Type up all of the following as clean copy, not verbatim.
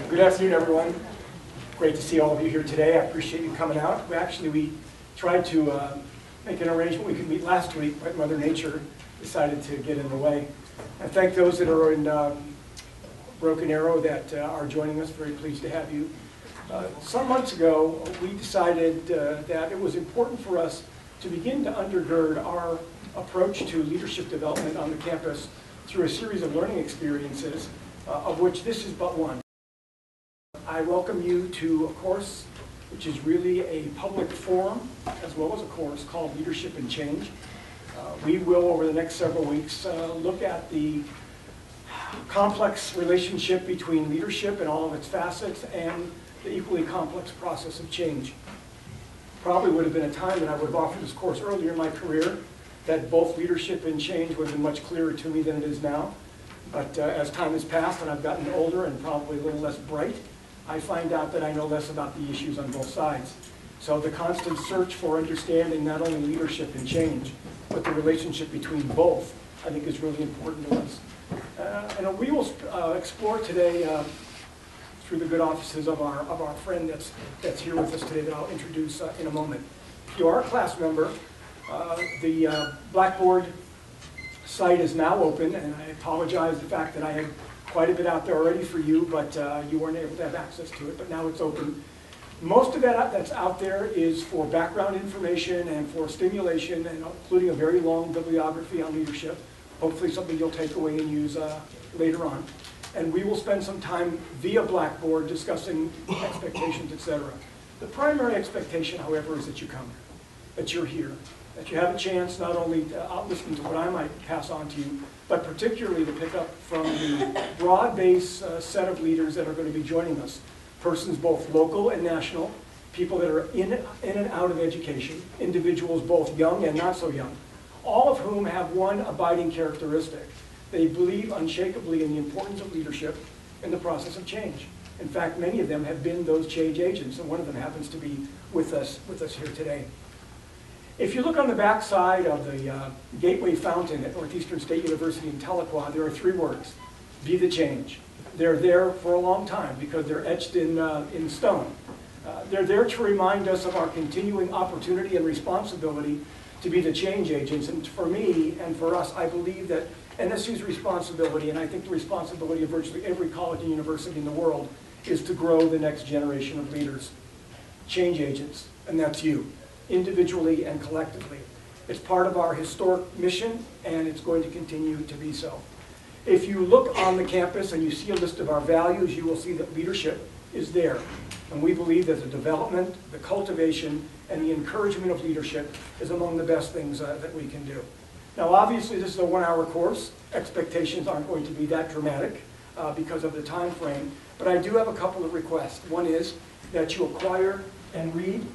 Good afternoon, everyone. Great to see all of you here today. I appreciate you coming out. We tried to make an arrangement we could meet last week, but Mother Nature decided to get in the way. I thank those that are in Broken Arrow that are joining us. Very pleased to have you. Some months ago, we decided that it was important for us to begin to undergird our approach to leadership development on the campus through a series of learning experiences, of which this is but one. I welcome you to a course which is really a public forum, as well as a course called Leadership and Change. We will, over the next several weeks, look at the complex relationship between leadership and all of its facets and the equally complex process of change. Probably would have been a time that I would have offered this course earlier in my career that both leadership and change would have been much clearer to me than it is now. But as time has passed and I've gotten older and probably a little less bright, I find out that I know less about the issues on both sides. So the constant search for understanding not only leadership and change, but the relationship between both, I think is really important to us. And we will explore today through the good offices of our friend that's here with us today that I'll introduce in a moment. If you are a class member, the Blackboard site is now open, and I apologize the fact that I had quite a bit out there already for you, but you weren't able to have access to it, but now it's open. Most of that that's out there is for background information and for stimulation, and including a very long bibliography on leadership, hopefully something you'll take away and use later on. And we will spend some time via Blackboard discussing expectations, etc. The primary expectation, however, is that you come, that you're here, that you have a chance not only to listen to what I might pass on to you, but particularly to pick up from the broad-based set of leaders that are going to be joining us. Persons both local and national, people that are in and out of education, individuals both young and not so young, all of whom have one abiding characteristic. They believe unshakably in the importance of leadership in the process of change. In fact, many of them have been those change agents, and one of them happens to be with us here today. If you look on the back side of the Gateway Fountain at Northeastern State University in Tahlequah, there are three words: be the change. They're there for a long time because they're etched in stone. They're there to remind us of our continuing opportunity and responsibility to be the change agents. And for me and for us, I believe that NSU's responsibility, and I think the responsibility of virtually every college and university in the world, is to grow the next generation of leaders, change agents, and that's you, individually and collectively. It's part of our historic mission, and it's going to continue to be so. If you look on the campus and you see a list of our values, you will see that leadership is there. And we believe that the development, the cultivation, and the encouragement of leadership is among the best things that we can do. Now, obviously, this is a one-hour course. Expectations aren't going to be that dramatic because of the time frame. But I do have a couple of requests. One is that you acquire and read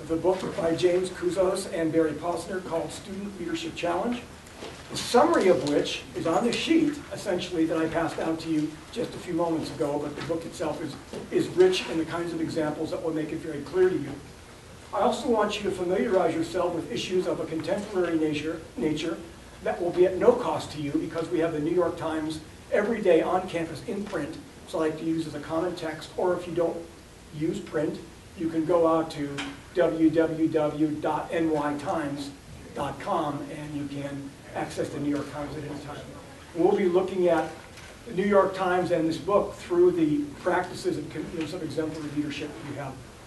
the book by James Kouzos and Barry Posner called Student Leadership Challenge, the summary of which is on the sheet, essentially, that I passed out to you just a few moments ago, but the book itself is rich in the kinds of examples that will make it very clear to you. I also want you to familiarize yourself with issues of a contemporary nature that will be at no cost to you because we have the New York Times every day on campus in print, so I like to use as a common text, or if you don't use print, you can go out to www.nytimes.com and you can access the New York Times at any time. We'll be looking at the New York Times and this book through the practices and commitments of exemplary leadership that you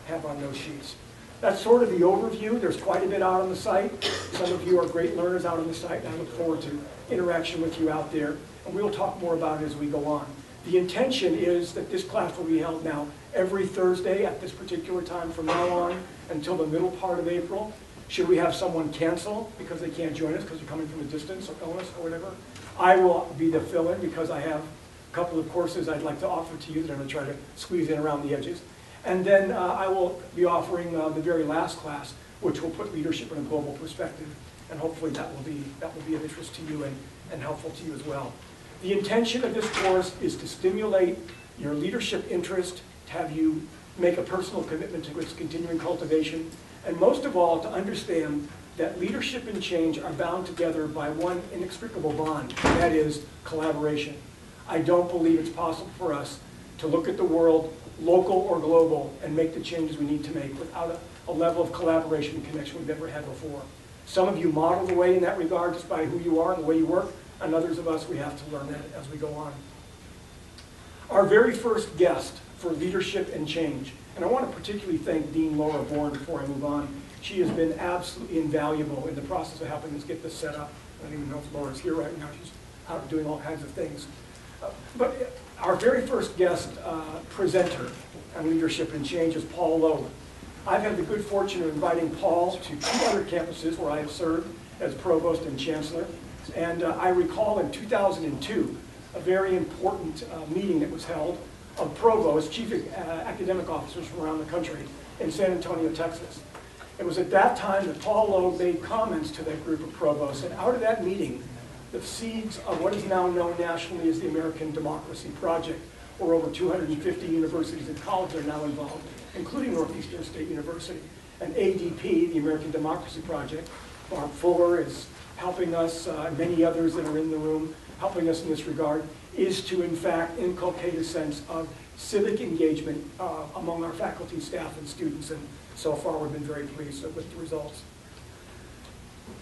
have on those sheets. That's sort of the overview. There's quite a bit out on the site. Some of you are great learners out on the site, and I look forward to interaction with you out there. And we'll talk more about it as we go on. The intention is that this class will be held now every Thursday at this particular time from now on until the middle part of April. Should we have someone cancel because they can't join us because they're coming from a distance or illness or whatever, I will be the fill-in because I have a couple of courses I'd like to offer to you that I'm going to try to squeeze in around the edges. And then I will be offering the very last class, which will put leadership in a global perspective. And hopefully that will be of interest to you and helpful to you as well. The intention of this course is to stimulate your leadership interest, to have you make a personal commitment to its continuing cultivation, and most of all, to understand that leadership and change are bound together by one inextricable bond, and that is collaboration. I don't believe it's possible for us to look at the world, local or global, and make the changes we need to make without a level of collaboration and connection we've never had before. Some of you model the way in that regard just by who you are and the way you work, and others of us, we have to learn that as we go on. Our very first guest for leadership and change, and I want to particularly thank Dean Laura Bourne before I move on. She has been absolutely invaluable in the process of helping us get this set up. I don't even know if Laura's here right now. She's out doing all kinds of things. But our very first guest presenter on leadership and change is Paul Loeb. I've had the good fortune of inviting Paul to 2 other campuses where I have served as provost and chancellor. And I recall in 2002, a very important meeting that was held of provosts, chief academic officers from around the country in San Antonio, Texas. It was at that time that Paul Loeb made comments to that group of provosts, and out of that meeting, the seeds of what is now known nationally as the American Democracy Project, where over 250 universities and colleges are now involved, including Northeastern State University. And ADP, the American Democracy Project, Barb Fuller is helping us, many others that are in the room, helping us in this regard, is to in fact inculcate a sense of civic engagement among our faculty, staff, and students, and so far we've been very pleased with the results.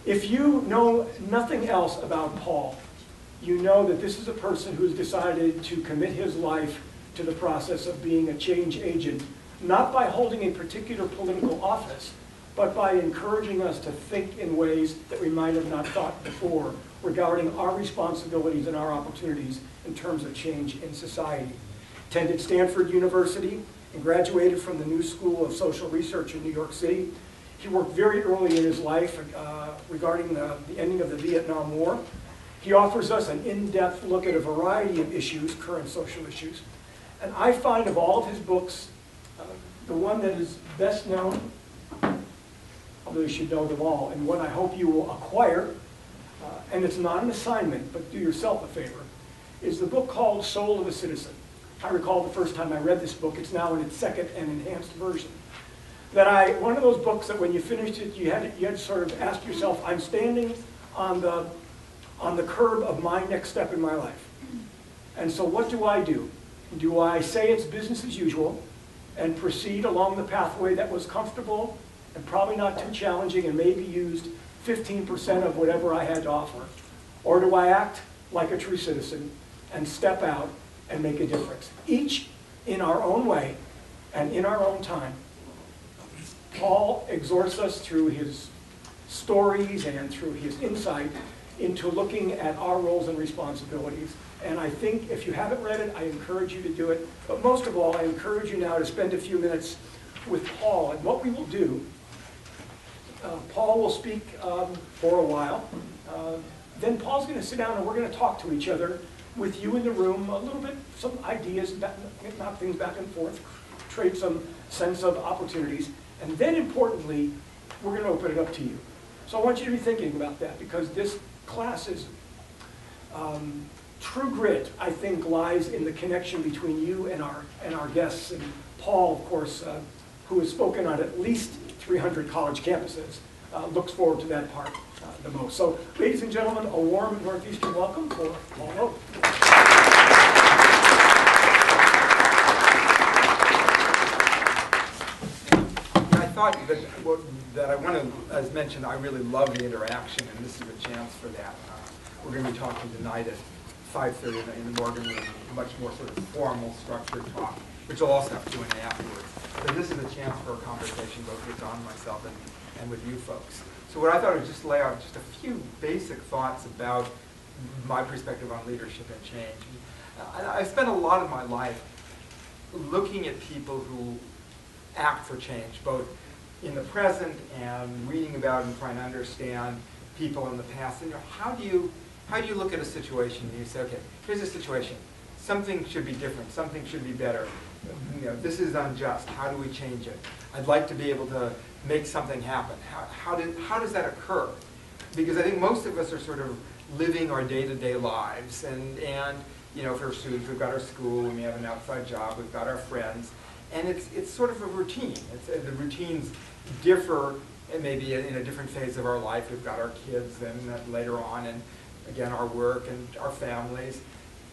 If you know nothing else about Paul, you know that this is a person who's decided to commit his life to the process of being a change agent, not by holding a particular political office, but by encouraging us to think in ways that we might have not thought before regarding our responsibilities and our opportunities in terms of change in society. Attended Stanford University and graduated from the New School of Social Research in New York City. He worked very early in his life regarding the ending of the Vietnam War. He offers us an in-depth look at a variety of issues, current social issues. And I find of all of his books, the one that is best known, although you should know them all, and one I hope you will acquire, and it's not an assignment, but do yourself a favor, is the book called Soul of a Citizen. I recall the first time I read this book, it's now in its second and enhanced version. One of those books that when you finished it, you had to sort of ask yourself, I'm standing on the curb of my next step in my life. And so what do? Do I say it's business as usual and proceed along the pathway that was comfortable and probably not too challenging and maybe used 15% of whatever I had to offer? Or do I act like a true citizen and step out and make a difference? Each in our own way and in our own time. Paul exhorts us through his stories and through his insight into looking at our roles and responsibilities. And I think if you haven't read it, I encourage you to do it. But most of all, I encourage you now to spend a few minutes with Paul. And what we will do, Paul will speak for a while. Then Paul's going to sit down and we're going to talk to each other with you in the room, a little bit, some ideas, knock things back and forth, trade some sense of opportunities. And then importantly, we're going to open it up to you. So I want you to be thinking about that, because this class is, true grit, I think, lies in the connection between you and our guests. And Paul, of course, who has spoken on at least 300 college campuses, looks forward to that part the most. So, ladies and gentlemen, a warm Northeastern welcome for Paul Loeb. I thought that I want to, as mentioned, I really love the interaction, and this is a chance for that. We're going to be talking tonight at 5:30 in the Morgan Room, much more sort of formal, structured talk, which we'll also have to do afterwards. But this is a chance for a conversation both with Don, myself, and with you folks. So what I thought I would just lay out just a few basic thoughts about my perspective on leadership and change. I spent a lot of my life looking at people who act for change, both in the present and reading about and trying to understand people in the past. And how do you look at a situation and you say, okay, here's a situation. Something should be different. Something should be better. This is unjust. How do we change it? I'd like to be able to make something happen. How does that occur? Because I think most of us are sort of living our day-to-day lives, and for students, we've got our school, and we have an outside job, we've got our friends, and it's sort of a routine. The routines differ, and maybe in a different phase of our life. We've got our kids, and later on, and again our work and our families.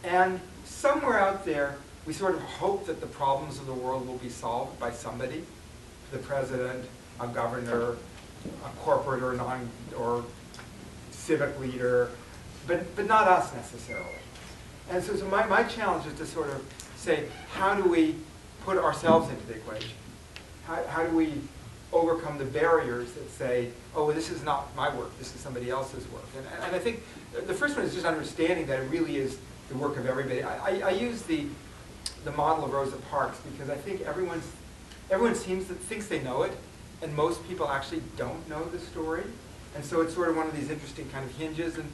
And somewhere out there, we sort of hope that the problems of the world will be solved by somebody, the president, a governor, a corporate or civic leader, but not us necessarily. And so my challenge is to sort of say, how do we put ourselves into the equation? How do we overcome the barriers that say, oh, well, this is not my work, this is somebody else's work? And I think the first one is just understanding that it really is the work of everybody. I use the model of Rosa Parks because I think everyone thinks they know it, and most people actually don't know the story. And so it's sort of one of these interesting kind of hinges. And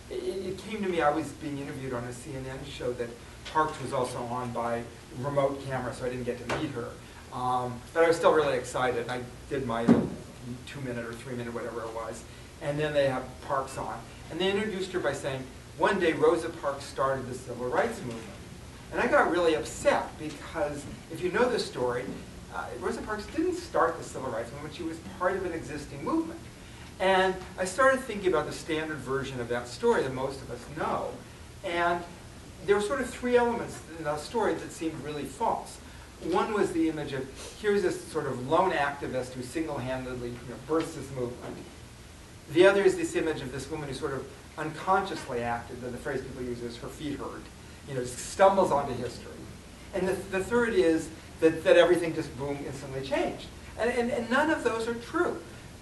it came to me, I was being interviewed on a CNN show that Parks was also on by remote camera, so I didn't get to meet her. But I was still really excited. I did my 2-minute or 3-minute, whatever it was. And then they have Parks on. And they introduced her by saying, one day Rosa Parks started the civil rights movement. And I got really upset because if you know the story, Rosa Parks didn't start the civil rights movement. She was part of an existing movement. And I started thinking about the standard version of that story that most of us know. And there were sort of 3 elements in that story that seemed really false. One was the image of, here's this sort of lone activist who single-handedly births this movement. The other is this image of this woman who sort of unconsciously acted, the phrase people use is her feet hurt, stumbles onto history. And the third is that everything just, boom, instantly changed. And none of those are true.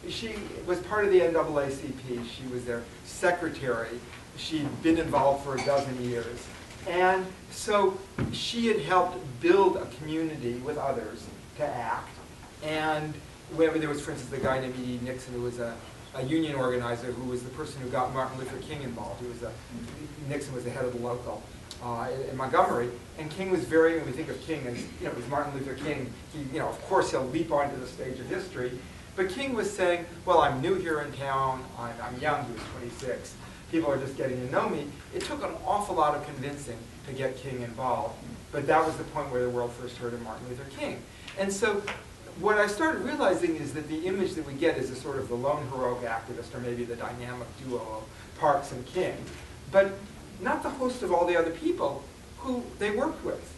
She was part of the NAACP. She was their secretary. She'd been involved for 12 years. And so she had helped build a community with others to act. And whenever there was, for instance, the guy named E.D. Nixon, who was a union organizer, who was the person who got Martin Luther King involved. Nixon was the head of the local in Montgomery. And King was very, when we think of King, and it was Martin Luther King, of course he'll leap onto the stage of history. But King was saying, well, I'm new here in town, I'm young, he was 26. People are just getting to know me. It took an awful lot of convincing to get King involved, but that was the point where the world first heard of Martin Luther King. And so what I started realizing is that the image that we get is a sort of the lone heroic activist, or maybe the dynamic duo of Parks and King, but not the host of all the other people who they worked with,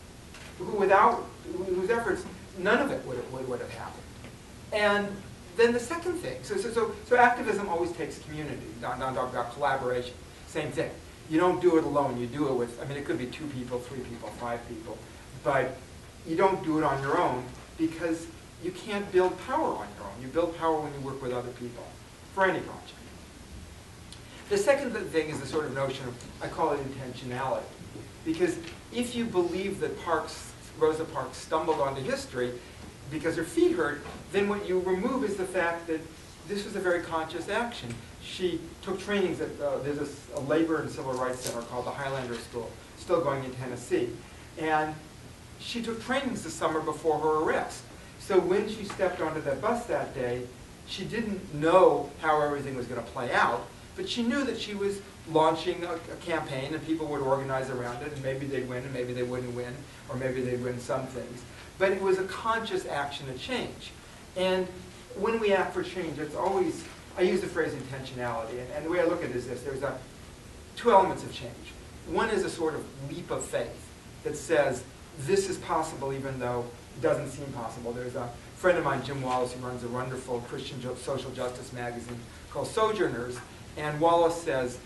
whose efforts, none of it would have happened. And then the second thing, so activism always takes community. Not talk about collaboration. Same thing. You don't do it alone. You do it with, it could be 2 people, 3 people, 5 people, but you don't do it on your own because you can't build power on your own. You build power when you work with other people for any project. The second thing is the sort of notion of, I call it intentionality, because if you believe that Rosa Parks stumbled onto history because her feet hurt, then what you remove is the fact that this was a very conscious action. She took trainings at, there's a labor and civil rights center called the Highlander School, still going in Tennessee. And she took trainings the summer before her arrest. So when she stepped onto that bus that day, she didn't know how everything was going to play out, but she knew that she was launching a campaign and people would organize around it, and maybe they'd win and maybe they wouldn't win, or maybe they'd win some things. But it was a conscious action to change. And when we act for change, it's always, I use the phrase intentionality, and the way I look at it is this: there's 2 elements of change. One is a sort of leap of faith that says, this is possible even though it doesn't seem possible. There's a friend of mine, Jim Wallace, who runs a wonderful Christian social justice magazine called Sojourners, and Wallace says,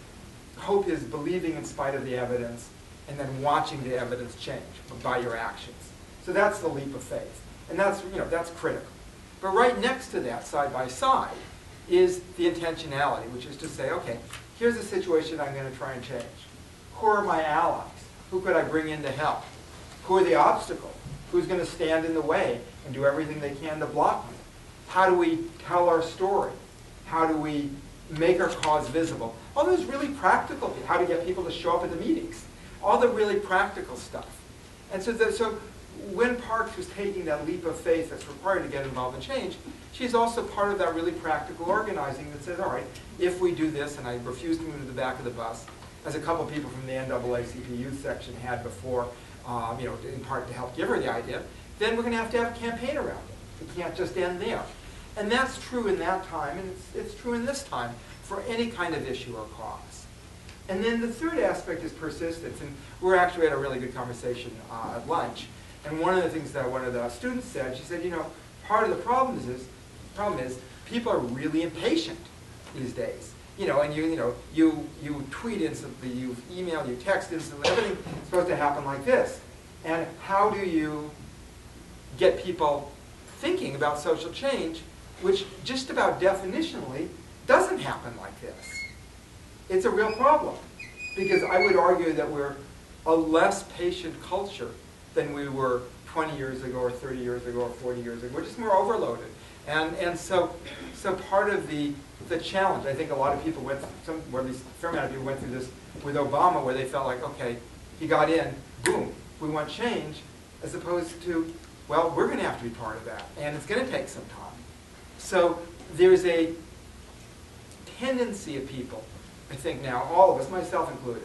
hope is believing in spite of the evidence and then watching the evidence change by your actions. So that's the leap of faith. And that's, that's critical. But right next to that, side by side, is the intentionality, which is to say, okay, here's a situation I'm going to try and change. Who are my allies? Who could I bring in to help? Who are the obstacles? Who's going to stand in the way and do everything they can to block me? How do we tell our story? How do we make our cause visible? All those really practical things. How to get people to show up at the meetings. All the really practical stuff. And so when Parks was taking that leap of faith that's required to get involved in change, she's also part of that really practical organizing that says, all right, if we do this, and I refuse to move to the back of the bus, as a couple people from the NAACP youth section had before, in part to help give her the idea, then we're going to have a campaign around it. It can't just end there. And that's true in that time, and it's true in this time for any kind of issue or cause. And then the third aspect is persistence. And we actually had a really good conversation at lunch. And one of the things that one of the students said, she said, you know, part of the problem is people are really impatient these days. You know, and you tweet instantly, you email, you text instantly, everything's supposed to happen like this. And how do you get people thinking about social change, which just about definitionally doesn't happen like this? It's a real problem, because I would argue that we're a less patient culture than we were 20 years ago or 30 years ago or 40 years ago. We're just more overloaded. And so part of the challenge, I think a lot of people went through, or at least a fair amount of people went through this with Obama, where they felt like, okay, he got in, boom, we want change, as opposed to, well, we're going to have to be part of that, and it's going to take some time. So there's a tendency of people, I think now, all of us, myself included,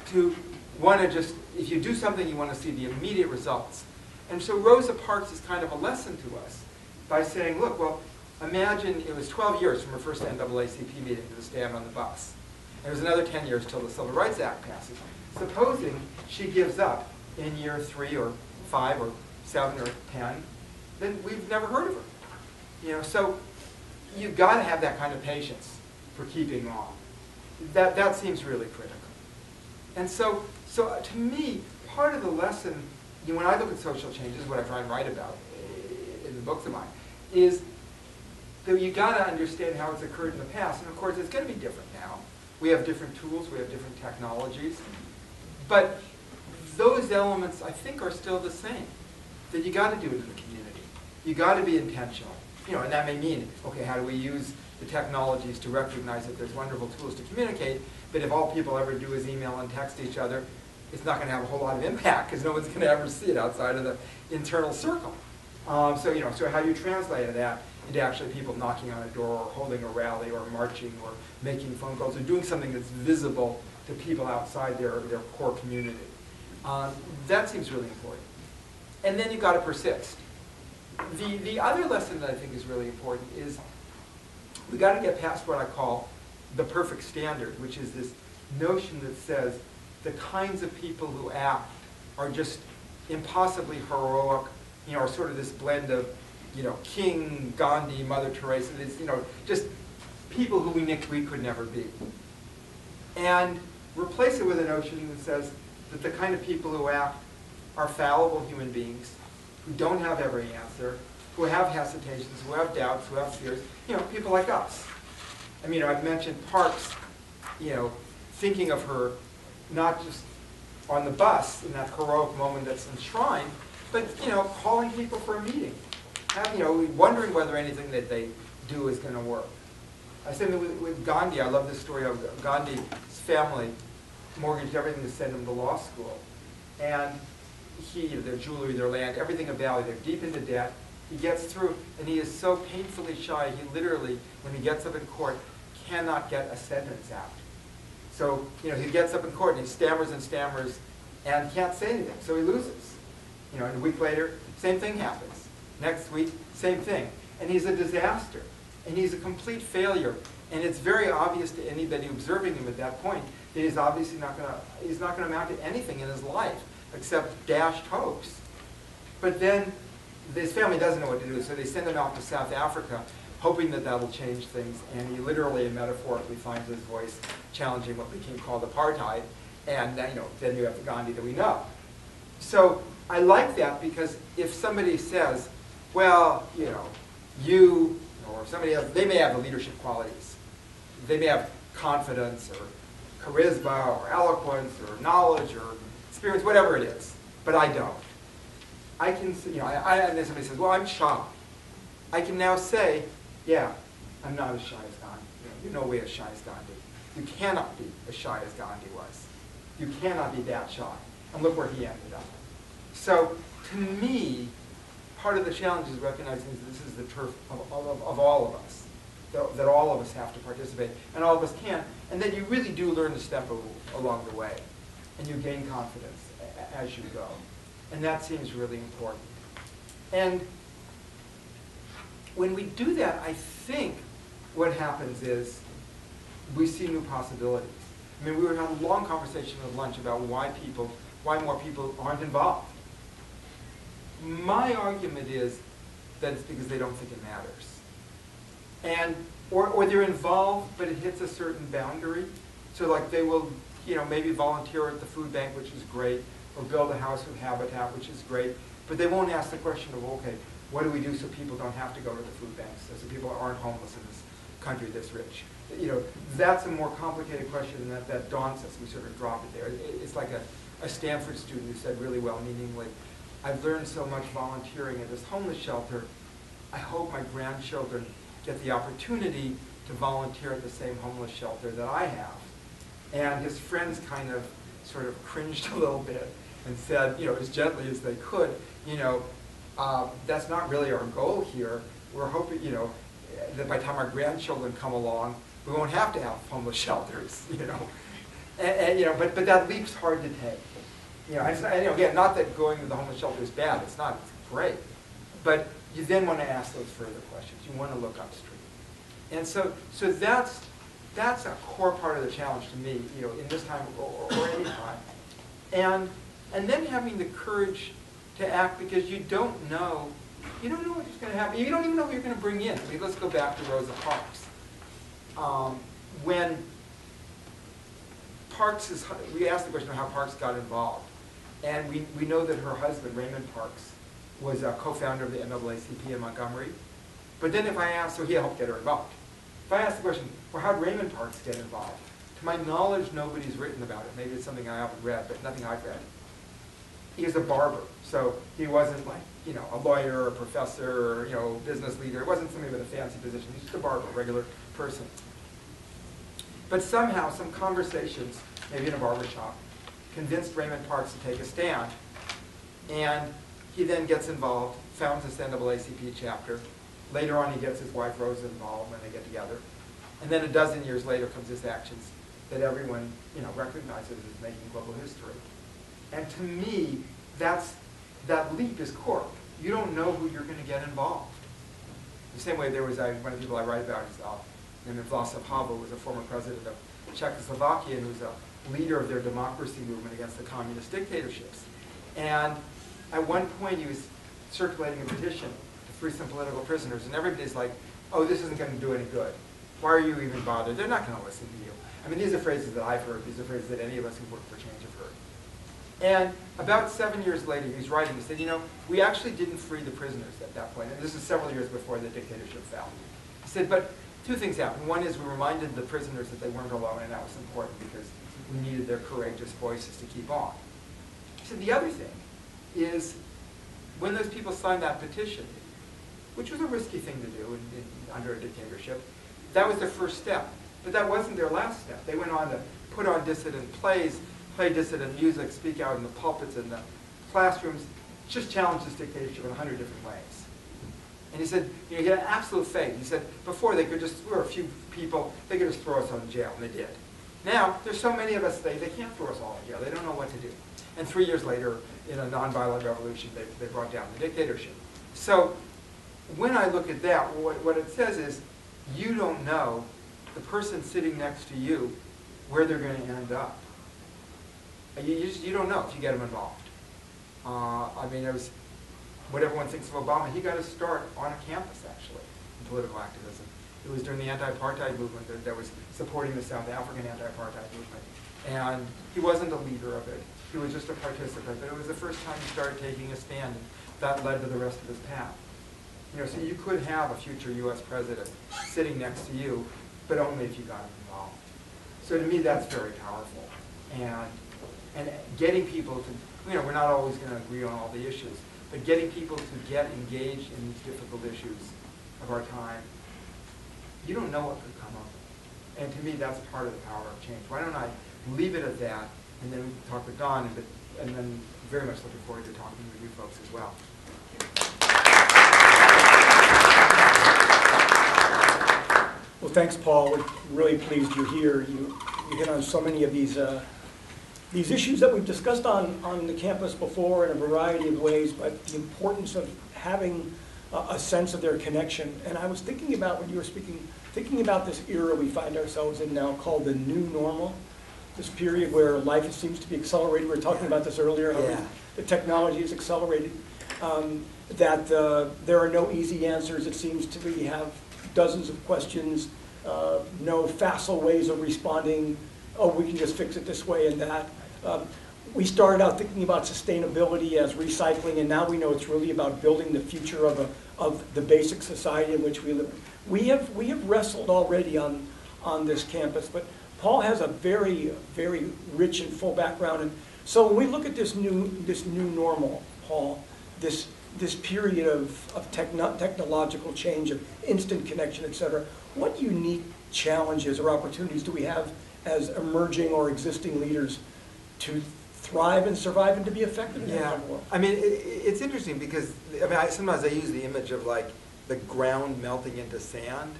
to want to just, if you do something, you want to see the immediate results. And so Rosa Parks is kind of a lesson to us by saying, look, well, imagine it was 12 years from her first NAACP meeting to the stand on the bus. And it was another 10 years till the Civil Rights Act passes. Supposing she gives up in year 3 or 5 or 7 or 10, then we've never heard of her. You know, so you've got to have that kind of patience for keeping on. That seems really critical. And so to me, part of the lesson, you know, when I look at social change, this is what I try and write about in the books of mine, is that you got to understand how it's occurred in the past. And of course, it's going to be different now. We have different tools, we have different technologies. But those elements, I think, are still the same. That you got to do it in the community. You got to be intentional. You know, and that may mean, okay, how do we use the technologies to recognize that there's wonderful tools to communicate, but if all people ever do is email and text each other, it's not going to have a whole lot of impact, because no one's going to ever see it outside of the internal circle. So how do you translate that into actually people knocking on a door, or holding a rally, or marching, or making phone calls, or doing something that's visible to people outside their core community? That seems really important. And then you've got to persist. The other lesson that I think is really important is we've got to get past what I call the perfect standard, which is this notion that says the kinds of people who act are just impossibly heroic, you know, or sort of this blend of, you know, King, Gandhi, Mother Teresa, this, you know, just people who we could never be. And replace it with a notion that says that the kind of people who act are fallible human beings, who don't have every answer, who have hesitations, who have doubts, who have fears, you know, people like us. I mean, I've mentioned Parks, you know, thinking of her not just on the bus in that heroic moment that's enshrined, but, you know, calling people for a meeting, wondering whether anything that they do is going to work. I said with Gandhi, I love this story of Gandhi's family mortgaged everything to send him to law school. And their jewelry, their land, everything of value, they're deep into debt. He gets through, and he is so painfully shy, he literally, when he gets up in court, cannot get a sentence out. So, you know, he gets up in court and he stammers and can't say anything, so he loses. You know, and a week later, same thing happens. Next week, same thing. And he's a disaster. And he's a complete failure. And it's very obvious to anybody observing him at that point that he's obviously not going to amount to anything in his life except dashed hopes. But then his family doesn't know what to do, so they send him out to South Africa, hoping that that'll change things. And he literally and metaphorically finds his voice challenging what became called apartheid. And then you have the Gandhi that we know. So I like that, because if somebody says, well, you or somebody else, they may have the leadership qualities. They may have confidence or charisma or eloquence or knowledge or experience, whatever it is, but I don't. I can, and then somebody says, well, I'm shy. I can now say, yeah, I'm not as shy as Gandhi. You're no way as shy as Gandhi. You cannot be as shy as Gandhi was. You cannot be that shy. And look where he ended up. So, to me, part of the challenge is recognizing that this is the turf of all of us, that all of us have to participate, and all of us can, and that you really do learn to step along the way, and you gain confidence as you go. And that seems really important. And when we do that, I think what happens is we see new possibilities. I mean, we were having a long conversation at lunch about why more people aren't involved. My argument is that it's because they don't think it matters. Or they're involved, but it hits a certain boundary. So like they will, maybe volunteer at the food bank, which is great, or build a house with Habitat, which is great, but they won't ask the question of, okay, what do we do so people don't have to go to the food banks, so people aren't homeless in this country this rich? That's a more complicated question that daunts us. We sort of drop it there. It's like a Stanford student who said really well-meaningly, I've learned so much volunteering at this homeless shelter. I hope my grandchildren get the opportunity to volunteer at the same homeless shelter that I have. And his friends kind of sort of cringed a little bit and said, as gently as they could, that's not really our goal here. We're hoping, that by the time our grandchildren come along, we won't have to have homeless shelters, but that leap's hard to take. Again, not that going to the homeless shelter is bad, it's not, it's great. But you then want to ask those further questions. You want to look upstream. And so that's a core part of the challenge to me, in this time or any time. And then having the courage to act, because you don't know what's going to happen. You don't even know who you're going to bring in. I mean, let's go back to Rosa Parks. When we asked the question of how Parks got involved. And we know that her husband, Raymond Parks, was a co-founder of the NAACP in Montgomery. But then if I asked, so he helped get her involved. If I asked the question, well, how did Raymond Parks get involved? To my knowledge, nobody's written about it. Maybe it's something I haven't read, but nothing I've read. He was a barber, so he wasn't like, a lawyer or a professor or, business leader. It wasn't somebody with a fancy position. He's just a barber, a regular person. But somehow, some conversations, maybe in a barber shop, convinced Raymond Parks to take a stand. And he then gets involved, founds this NAACP chapter. Later on, he gets his wife Rosa involved when they get together. And then a dozen years later comes this actions that everyone recognizes as making global history. And to me, that leap is core. You don't know who you're going to get involved. The same way there was one of the people I write about is named Václav Havel, who was a former president of Czechoslovakia and who was a leader of their democracy movement against the communist dictatorships. And at one point he was circulating a petition to free some political prisoners, and everybody's like, oh, this isn't going to do any good. Why are you even bothered? They're not going to listen to you. I mean, these are phrases that I've heard. These are phrases that any of us who work for change have heard. And about 7 years later, he was writing, he said, we actually didn't free the prisoners at that point. And this is several years before the dictatorship fell. He said, but two things happened. One is we reminded the prisoners that they weren't alone, and that was important because we needed their courageous voices to keep on. He said, the other thing is when those people signed that petition, which was a risky thing to do under a dictatorship, that was their first step. But that wasn't their last step. They went on to put on dissident plays, play dissident music, speak out in the pulpits and the classrooms, just challenge this dictatorship in 100 different ways. And he said, he had absolute faith. He said, before we were a few people, they could just throw us in jail, and they did. Now, there's so many of us, they can't throw us all in jail. They don't know what to do. And 3 years later, in a nonviolent revolution, they brought down the dictatorship. So when I look at that, what it says is, you don't know the person sitting next to you where they're going to end up. You don't know if you get them involved. I mean, it was what everyone thinks of Obama. He got his start on a campus, actually, in political activism. It was during the anti-apartheid movement that was supporting the South African anti-apartheid movement. And he wasn't a leader of it. He was just a participant. But it was the first time he started taking a stand, and that led to the rest of his path. So you could have a future U.S. president sitting next to you, but only if you got him involved. So to me, that's very powerful. And getting people to, we're not always going to agree on all the issues, but getting people to get engaged in these difficult issues of our time, you don't know what could come of it. And to me, that's part of the power of change. Why don't I leave it at that, and then we can talk with Don, and then very much looking forward to talking with you folks as well. Well, thanks, Paul. We're really pleased you're here. You hit on so many of these issues that we've discussed on the campus before in a variety of ways, but the importance of having a sense of their connection. And I was thinking about, when you were speaking, thinking about this era we find ourselves in now called the new normal. this period where life seems to be accelerated. We were talking about this earlier, how the technology is accelerated. That there are no easy answers. It seems to be have dozens of questions, no facile ways of responding. Oh, we can just fix it this way and that. We started out thinking about sustainability as recycling, and now we know it's really about building the future of the basic society in which we live. We have wrestled already on this campus, but Paul has a very, very rich and full background. And so when we look at this new normal, Paul, this period of technological change, of instant connection, et cetera, what unique challenges or opportunities do we have as emerging or existing leaders to thrive and survive and to be effective in that kind of world? I mean, it's interesting because sometimes I use the image of like the ground melting into sand.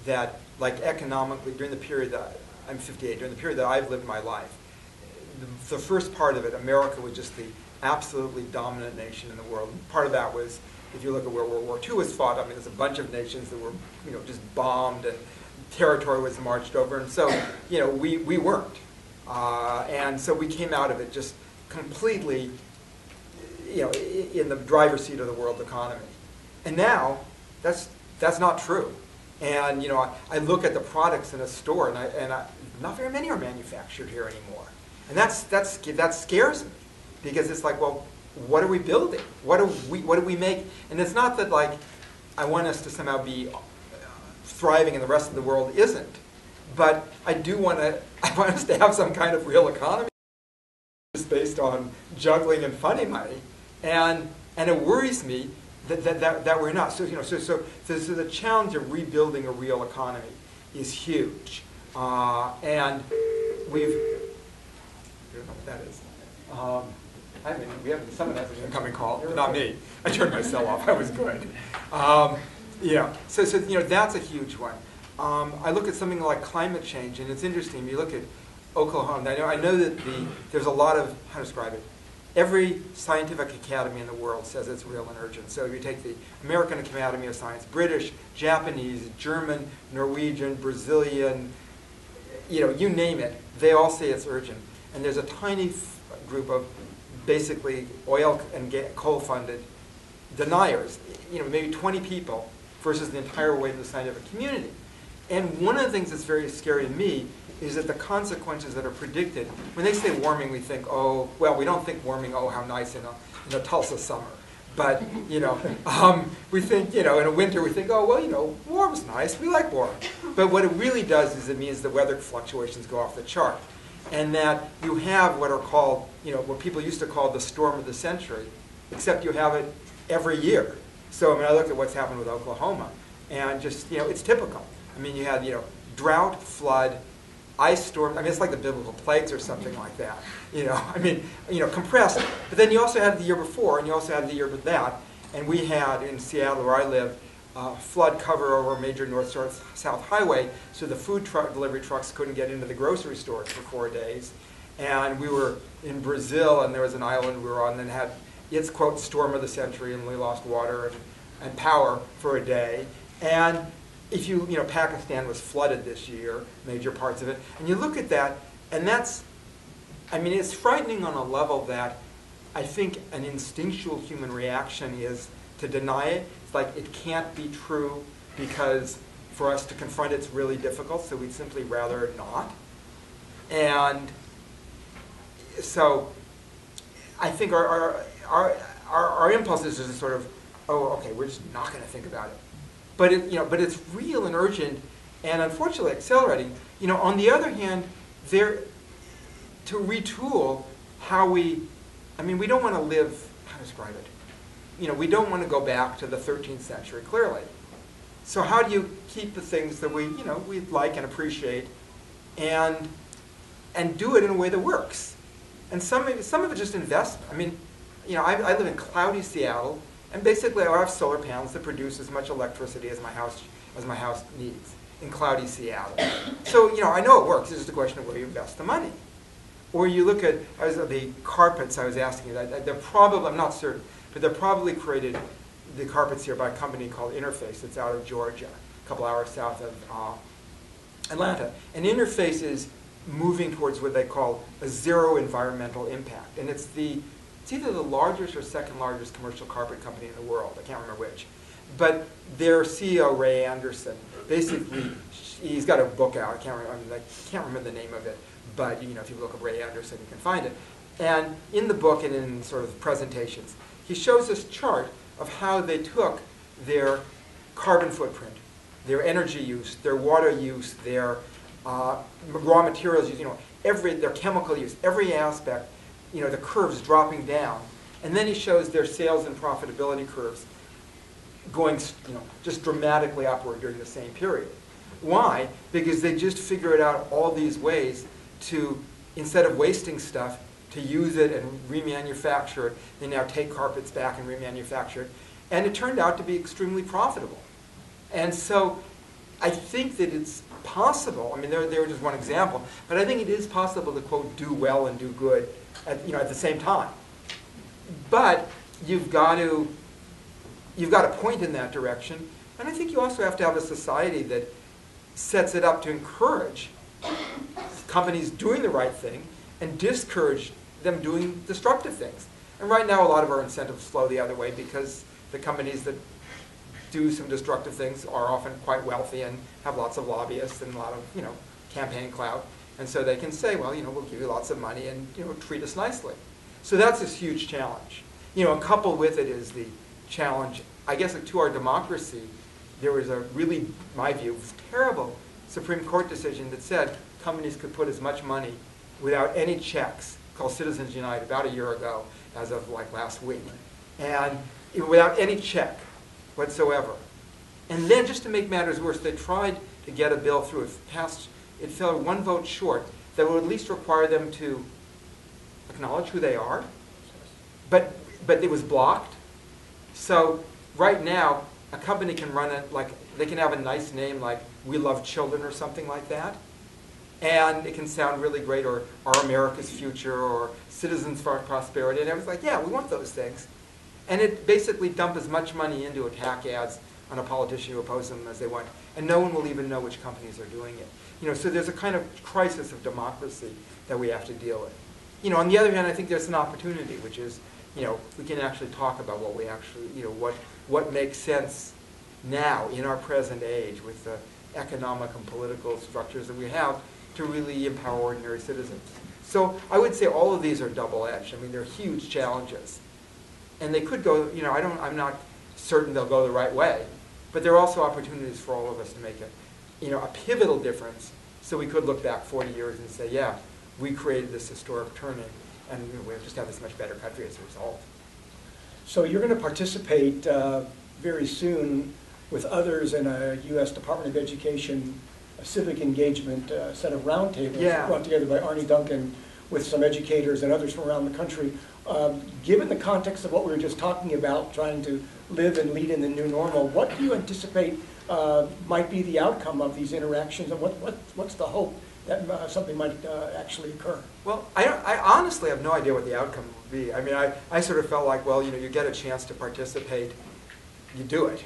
That like economically during the period that I'm 58, during the period that I've lived my life, the first part of it, America was just the absolutely dominant nation in the world. Part of that was, if you look at where World War II was fought, I mean, there's a bunch of nations that were, just bombed and territory was marched over, and so, we weren't. And so we came out of it just completely, in the driver's seat of the world economy. And now, that's not true. And, I look at the products in a store, and not very many are manufactured here anymore. And that scares me, because it's like, well, what are we building? What do we make? And it's not that like I want us to somehow be thriving and the rest of the world isn't, but I want us to have some kind of real economy just based on juggling and funny money, and it worries me that we're not. So so the challenge of rebuilding a real economy is huge, and we've. I don't know what that is. Someone has an incoming call, not me. I turned my cell off. I was good. So that's a huge one. I look at something like climate change, and it's interesting. You look at Oklahoma. I know that there's a lot of, how to describe it, every scientific academy in the world says it's real and urgent. So if you take the American Academy of Science, British, Japanese, German, Norwegian, Brazilian, you name it, they all say it's urgent. And there's a tiny group of basically oil and coal-funded deniers, maybe 20 people versus the entire weight of the scientific community. And one of the things that's very scary to me is that the consequences that are predicted, when they say warming, we think, oh, well, we don't think warming, oh, how nice in a Tulsa summer. But, we think, in a winter, we think, oh, well, warm's nice, we like warm. But what it really does is it means the weather fluctuations go off the chart. And that you have what are called, what people used to call the storm of the century, except you have it every year. So, I look at what's happened with Oklahoma, and just, it's typical. You had, drought, flood, ice storm. It's like the biblical plagues or something like that. Compressed. But then you also had the year before, and you also had the year before that. And we had, in Seattle, where I live, flood cover over a major north-south highway, so the food truck delivery trucks couldn't get into the grocery stores for 4 days. And we were in Brazil, and there was an island we were on that had its, quote, storm of the century, and we lost water and power for a day. And if Pakistan was flooded this year, major parts of it, and you look at that, and that's, it's frightening on a level that I think an instinctual human reaction is to deny it. It's like it can't be true because for us to confront it's really difficult, so we'd simply rather not. And so I think our impulse is just sort of, oh, okay, we're just not going to think about it. But but it's real and urgent, and unfortunately accelerating. On the other hand, to retool how we don't want to live. How to describe it? We don't want to go back to the 13th century, clearly. So how do you keep the things that we like and appreciate, and do it in a way that works? And some of it just investment. I live in cloudy Seattle. And basically, I have solar panels that produce as much electricity as my house needs in cloudy Seattle. So I know it works. It's just a question of where you invest the money. Or you look at the carpets. I was asking you that they're probably, I'm not certain, but they're probably created the carpets here by a company called Interface. It's out of Georgia, a couple hours south of Atlanta. And Interface is moving towards what they call a zero environmental impact. And it's either the largest or second largest commercial carpet company in the world. I can't remember which. But their CEO, Ray Anderson, basically, he's got a book out. I can't remember the name of it. But if you look up Ray Anderson, you can find it. And in the book and in sort of presentations, he shows this chart of how they took their carbon footprint, their energy use, their water use, their raw materials use, their chemical use, every aspect, the curves dropping down. And then he shows their sales and profitability curves going, just dramatically upward during the same period. Why? Because they just figured out all these ways to, instead of wasting stuff, to use it and remanufacture it. They now take carpets back and remanufacture it. And it turned out to be extremely profitable. And so I think that it's possible, they were just one example, but I think it is possible to, quote, do well and do good at the same time. But you've got to point in that direction. And I think you also have to have a society that sets it up to encourage companies doing the right thing and discourage them doing destructive things. And right now, a lot of our incentives flow the other way because the companies that do some destructive things are often quite wealthy and have lots of lobbyists and a lot of, campaign clout. And so they can say, well, we'll give you lots of money and, treat us nicely. So that's this huge challenge. Coupled with it is the challenge, I guess, to our democracy. There was a really, in my view, terrible Supreme Court decision that said companies could put as much money without any checks, called Citizens United, about a year ago, as of last week. And without any check whatsoever. And then, just to make matters worse, they tried to get a bill through. It fell one vote short that would at least require them to acknowledge who they are. But it was blocked. So right now, a company can run it they can have a nice name like We Love Children or something like that. And it can sound really great, or Our America's Future, or Citizens for Prosperity. And everyone's like, yeah, we want those things. And it basically dumps as much money into attack ads on a politician who opposes them as they want. And no one will even know which companies are doing it. So there's a kind of crisis of democracy that we have to deal with. On the other hand, I think there's an opportunity, which is, we can actually talk about what we actually, what makes sense now in our present age with the economic and political structures that we have to really empower ordinary citizens. So I would say all of these are double-edged. They're huge challenges. And they could go, I'm not certain they'll go the right way, but there are also opportunities for all of us to make a pivotal difference. So we could look back 40 years and say, yeah, we created this historic turning, and we just have this much better country as a result. So you're going to participate very soon with others in a U.S. Department of Education civic engagement set of roundtables brought together by Arnie Duncan with some educators and others from around the country. Given the context of what we were just talking about, trying to live and lead in the new normal, what do you anticipate might be the outcome of these interactions, and what's the hope that something might actually occur? Well, I honestly have no idea what the outcome will be. I sort of felt like, well, you get a chance to participate, you do it.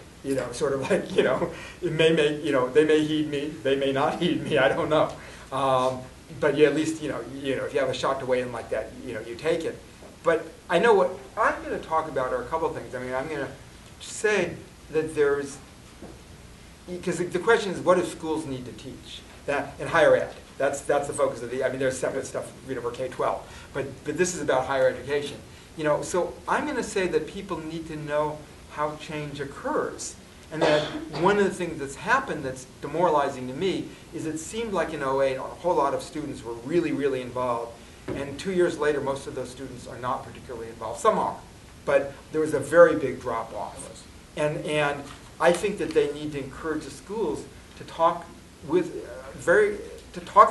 Sort of like, it may make, they may heed me, they may not heed me, I don't know. But at least, if you have a shot to weigh in like that, you take it. But I know what I'm going to talk about are a couple of things. I'm going to say that there's, because the question is, what do schools need to teach? That in higher ed. That's the focus of there's separate stuff, for K-12. But this is about higher education. So I'm going to say that people need to know how change occurs. And that one of the things that's happened that's demoralizing to me is it seemed like in 2008 a whole lot of students were really, really involved. And 2 years later, most of those students are not particularly involved. Some are. But there was a very big drop-off. And I think that they need to encourage the schools to talk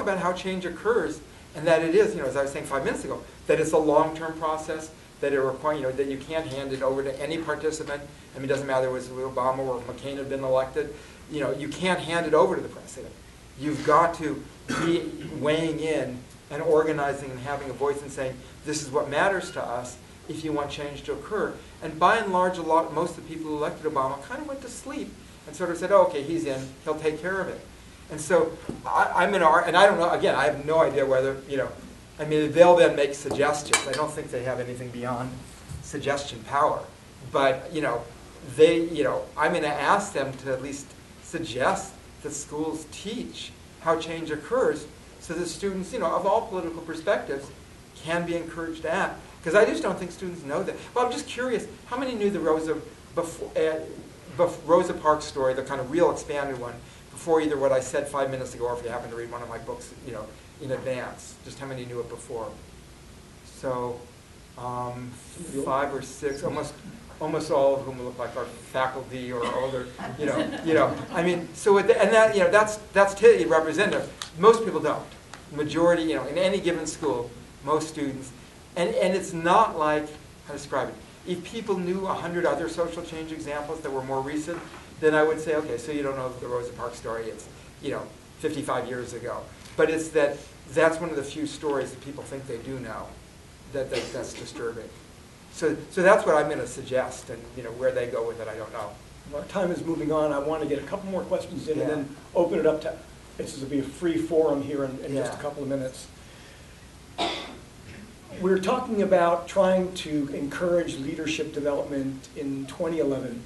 about how change occurs, and that it is, as I was saying 5 minutes ago, that it's a long-term process, that it requires, that you can't hand it over to any participant. It doesn't matter whether Obama or McCain had been elected. You can't hand it over to the president. You've got to be weighing in and organizing and having a voice and saying, this is what matters to us if you want change to occur. And by and large, most of the people who elected Obama kind of went to sleep and sort of said, oh, okay, he's in, he'll take care of it. And so I'm in and I don't know, again, I have no idea whether, I mean, they'll then make suggestions. I don't think they have anything beyond suggestion power. But, I'm going to ask them to at least suggest that schools teach how change occurs so that students, of all political perspectives, can be encouraged to act. Because I just don't think students know that. Well, I'm just curious, how many knew the Rosa Parks story, the kind of real expanded one, before either what I said 5 minutes ago or if you happen to read one of my books, in advance? Just how many knew it before? So 5 or 6, almost all of whom look like our faculty or older, I mean, so and that, that's representative. Most people don't. Majority, in any given school, most students, and it's not like, how to describe it, if people knew 100 other social change examples that were more recent, then I would say, okay, so you don't know the Rosa Parks story, it's, 55 years ago. But it's that's one of the few stories that people think they do know, that's disturbing. So that's what I'm going to suggest, and where they go with it, I don't know. Our time is moving on. I want to get a couple more questions in and then open it up to, this will be a free forum here in just a couple of minutes. We're talking about trying to encourage leadership development in 2011.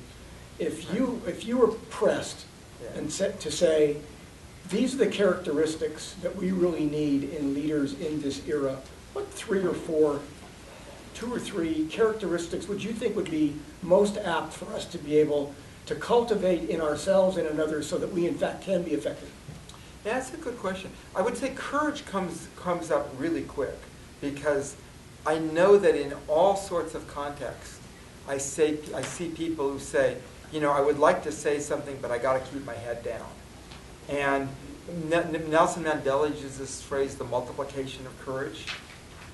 If you were pressed and set to say, these are the characteristics that we really need in leaders in this era, what 3 or 4, 2 or 3 characteristics would you think would be most apt for us to be able to cultivate in ourselves and in others so that we in fact can be effective? Yeah, that's a good question. I would say courage comes up really quick, because I know that in all sorts of contexts, I see people who say, I would like to say something, but I got to keep my head down. And Nelson Mandela uses this phrase, the multiplication of courage.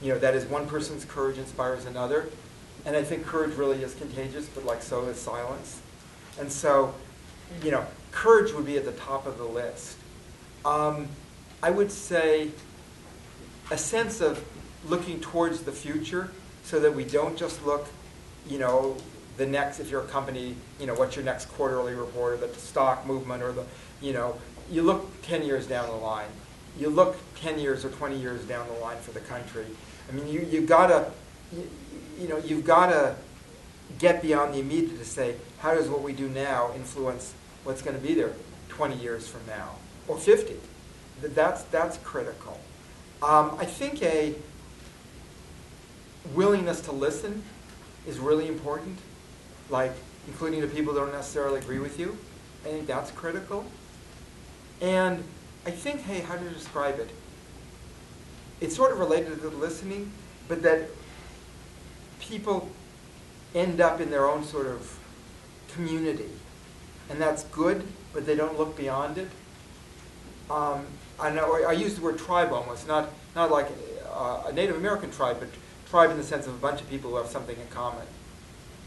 That is, one person's courage inspires another. And I think courage really is contagious, but so is silence. And so, courage would be at the top of the list. I would say a sense of looking towards the future so that we don't just look, the next, if you're a company, what's your next quarterly report, or the stock movement, or you look 10 years down the line. You look 10 years or 20 years down the line for the country. I mean, you've got to get beyond the immediate to say, how does what we do now influence what's going to be there 20 years from now, or 50? That's critical. I think a willingness to listen is really important, including to people who don't necessarily agree with you. I think that's critical. And I think, how to describe it? It's sort of related to the listening, but that people end up in their own sort of community. And that's good, but they don't look beyond it. I know I use the word tribe almost, not like a Native American tribe, but tribe in the sense of a bunch of people who have something in common.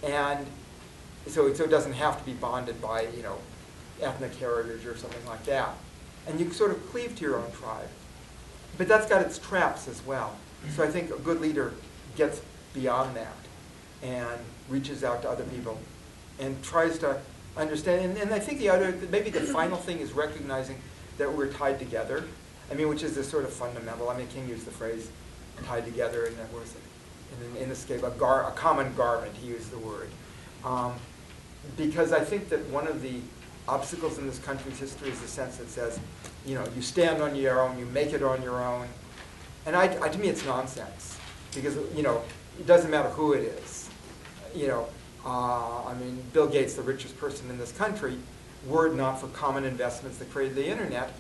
And so it doesn't have to be bonded by, ethnic heritage or something like that. And you sort of cleave to your own tribe. But that's got its traps as well. So I think a good leader gets beyond that and reaches out to other people and tries to understand. And I think maybe the final thing is recognizing that we're tied together. I mean, which is a sort of fundamental. I mean, King used the phrase tied together in that, what is it? In this case, a common garment, he used the word. Because I think that one of the obstacles in this country's history is the sense that says, you stand on your own, you make it on your own. And to me, it's nonsense. Because, it doesn't matter who it is. I mean, Bill Gates, the richest person in this country, were it not for common investments that created the internet,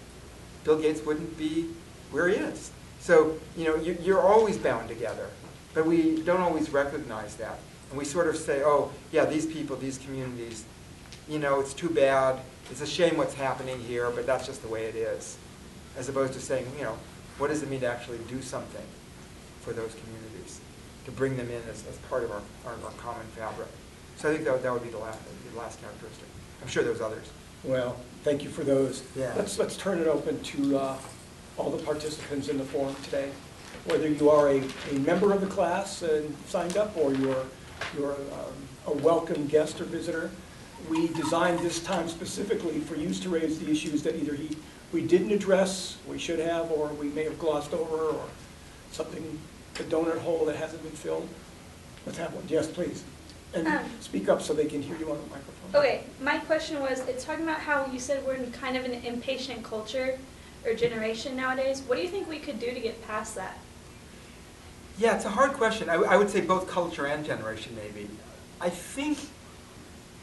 Bill Gates wouldn't be where he is. So, you're always bound together. But we don't always recognize that. And we sort of say, oh, yeah, these people, these communities, it's too bad. It's a shame what's happening here, but that's just the way it is. As opposed to saying, what does it mean to actually do something for those communities, to bring them in as part of our common fabric. So I think that would be the last characteristic. I'm sure there's others. Well, thank you for those. Yeah. Let's turn it open to all the participants in the forum today. Whether you are a member of the class and signed up, or you're a welcome guest or visitor, we designed this time specifically for you to raise the issues that either he we didn't address, we should have, or we may have glossed over, or something, a donut hole that hasn't been filled? Let's have one. Yes, please. And speak up so they can hear you on the microphone. Okay, my question was, it's talking about how you said we're in kind of an impatient culture or generation nowadays. What do you think we could do to get past that? Yeah, it's a hard question. I would say both culture and generation, maybe. I think,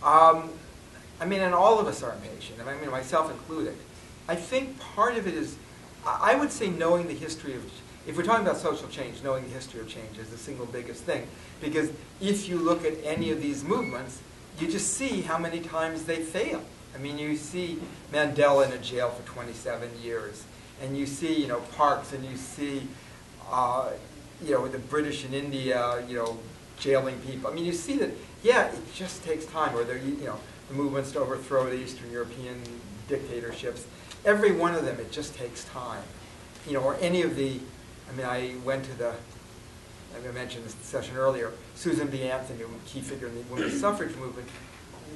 I mean, and all of us are impatient, I mean, myself included. I think part of it is, I would say knowing the history of, if we're talking about social change, knowing the history of change is the single biggest thing. Because if you look at any of these movements, you just see how many times they fail. I mean, you see Mandela in a jail for 27 years, and you see, you know, Parks, and you see, you know, the British in India, you know, jailing people. I mean, you see that, yeah, it just takes time. Or you know, the movements to overthrow the Eastern European dictatorships. Every one of them, it just takes time. You know, or any of the, I mean, I went to the, I mentioned this session earlier, Susan B. Anthony, a key figure in the women's suffrage movement.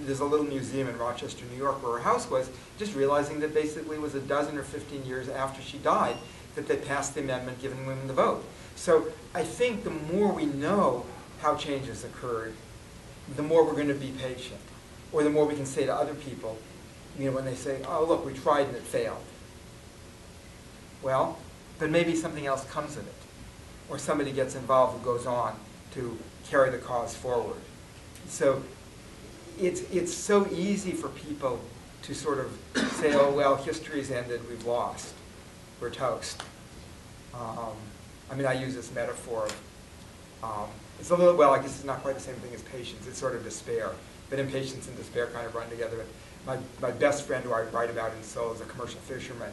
There's a little museum in Rochester, New York, where her house was, just realizing that basically it was a dozen or 15 years after she died that they passed the amendment giving women the vote. So I think the more we know how changes occurred, the more we're going to be patient. Or the more we can say to other people, you know, when they say, oh, look, we tried and it failed. Well, but maybe something else comes of it. Or somebody gets involved who goes on to carry the cause forward. So it's so easy for people to sort of say, oh, well, history's ended, we've lost, we're toast. I mean, I use this metaphor of, it's a little, well, I guess it's not quite the same thing as patience, it's sort of despair. But impatience and despair kind of run together. My best friend who I write about in Seoul is a commercial fisherman.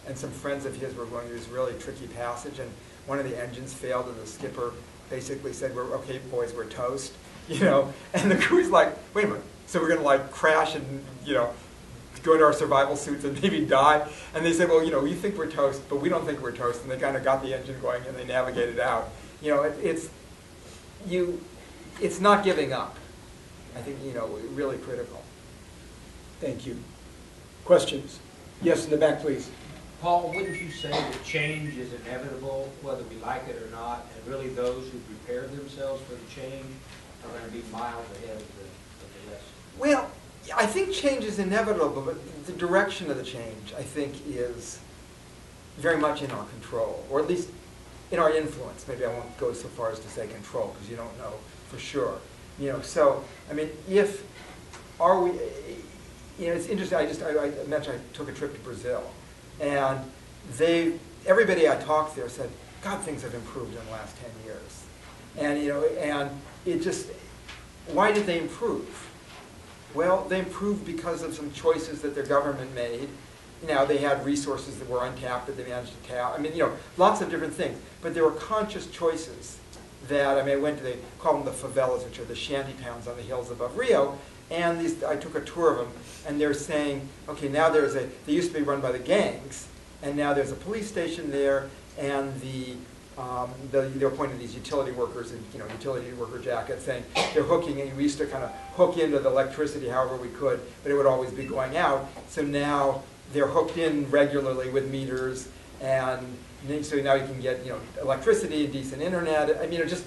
And some friends of his were going through this really tricky passage, and one of the engines failed, and the skipper basically said, "We're okay, boys, we're toast," you know. And the crew's like, "Wait a minute, so we're going to like crash and, you know, go into our survival suits and maybe die?" And they said, "Well, you know, we think we're toast, but we don't think we're toast." And they kind of got the engine going and they navigated out. You know, it's not giving up. I think, you know, really critical. Thank you. Questions? Yes, in the back, please. Paul, wouldn't you say that change is inevitable, whether we like it or not, and really those who prepare themselves for the change are going to be miles ahead of the rest? Well, I think change is inevitable, but the direction of the change, I think, is very much in our control, or at least in our influence. Maybe I won't go so far as to say control, because you don't know for sure. You know, so, I mean, are we, you know, it's interesting, I mentioned I took a trip to Brazil, and everybody I talked there said, God, things have improved in the last 10 years. And, you know, and it just, why did they improve? Well, they improved because of some choices that their government made. Now, they had resources that were untapped that they managed to tap. I mean, you know, lots of different things. But there were conscious choices that, I mean, they call them the favelas, which are the shanty towns on the hills above Rio. And I took a tour of them, and they're saying, okay, now they used to be run by the gangs, and now there's a police station there, and they're pointing these utility workers in, you know, utility worker jackets, saying they're hooking in. We used to kind of hook into the electricity however we could, but it would always be going out. So now they're hooked in regularly with meters, and so now you can get, you know, electricity and decent internet. I mean, it just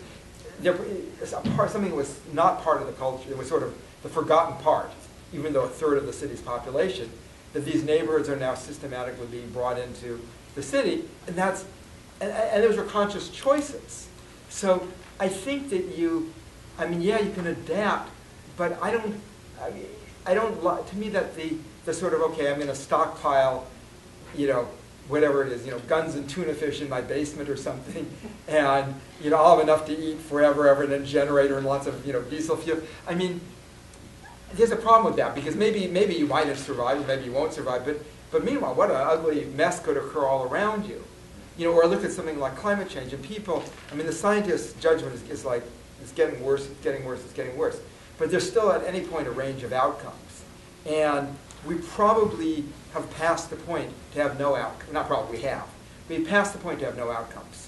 something that was not part of the culture. It was sort of the forgotten part, even though a third of the city's population, that these neighborhoods are now systematically being brought into the city, and those were conscious choices. So I think that I mean, yeah, you can adapt, but to me that the sort of, okay, I'm going to stockpile, you know, whatever it is, you know, guns and tuna fish in my basement or something, and, you know, I'll have enough to eat forever, and a generator and lots of, you know, diesel fuel. I mean, there's a problem with that, because maybe you might have survived, maybe you won't survive, but meanwhile, what an ugly mess could occur all around you. You know, or look at something like climate change, and people, I mean, the scientists' judgment is like, it's getting worse, it's getting worse, it's getting worse. But there's still at any point a range of outcomes. And we probably have passed the point to have no outcome. Not probably, we have. We've passed the point to have no outcomes.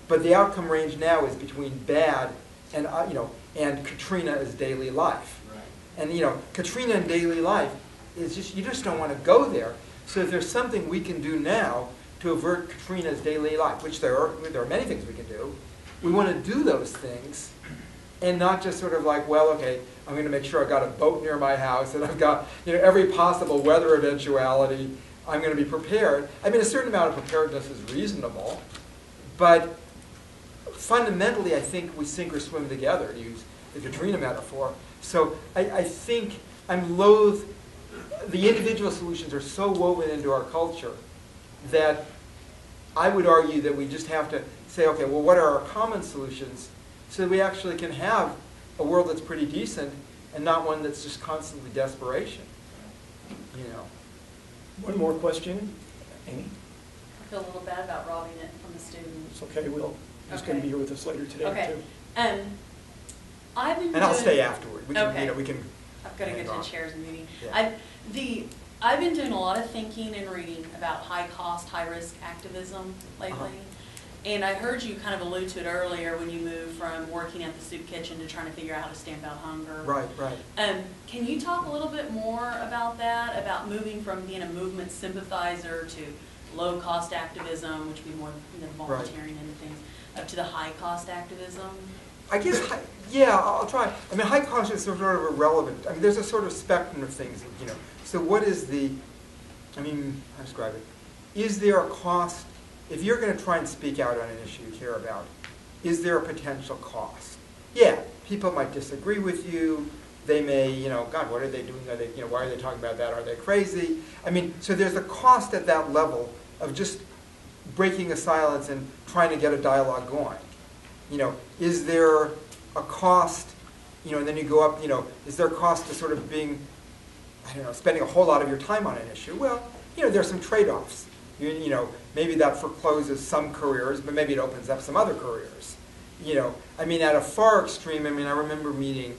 But the outcome range now is between bad and, you know, and Katrina is daily life. Right. And, you know, Katrina in daily life is just, you just don't want to go there. So if there's something we can do now to avert Katrina's daily life, which there are many things we can do, we want to do those things and not just sort of like, well, okay, I'm going to make sure I've got a boat near my house and I've got every possible weather eventuality. I'm going to be prepared. I mean, a certain amount of preparedness is reasonable, but fundamentally, I think we sink or swim together, to use the Katrina metaphor. So I think I'm loath, the individual solutions are so woven into our culture that I would argue that we just have to say, okay, well, what are our common solutions so that we actually can have a world that's pretty decent and not one that's just constantly desperation, One more question, Amy? I feel a little bad about robbing it from the students. It's okay, he's going to be here with us later today, Okay. too. I've been And I'll doing- stay afterward. We can, Okay. we can. I've got to hang get to on. the chairs and meeting. Yeah. I've been doing a lot of thinking and reading about high-cost, high-risk activism lately. Uh-huh. And I heard you kind of allude to it earlier when you moved from working at the soup kitchen to trying to figure out how to stamp out hunger. Right, right. Can you talk a little bit more about that, about moving from being a movement sympathizer to low-cost activism, which would be more volunteering and things, up to the high-cost activism? I guess, yeah, I'll try. I mean, high cost is sort of irrelevant. I mean, there's a sort of spectrum of things, So what is how do I describe it? Is there a cost, if you're going to try and speak out on an issue you care about, is there a potential cost? Yeah, people might disagree with you. They may, God, what are they doing? Are they, why are they talking about that? Are they crazy? I mean, so there's a cost at that level of just breaking a silence and trying to get a dialogue going. Is there a cost, and then you go up, is there a cost to sort of being, spending a whole lot of your time on an issue? Well, there's some trade-offs. Maybe that forecloses some careers, but maybe it opens up some other careers. I mean, at a far extreme, I remember meeting,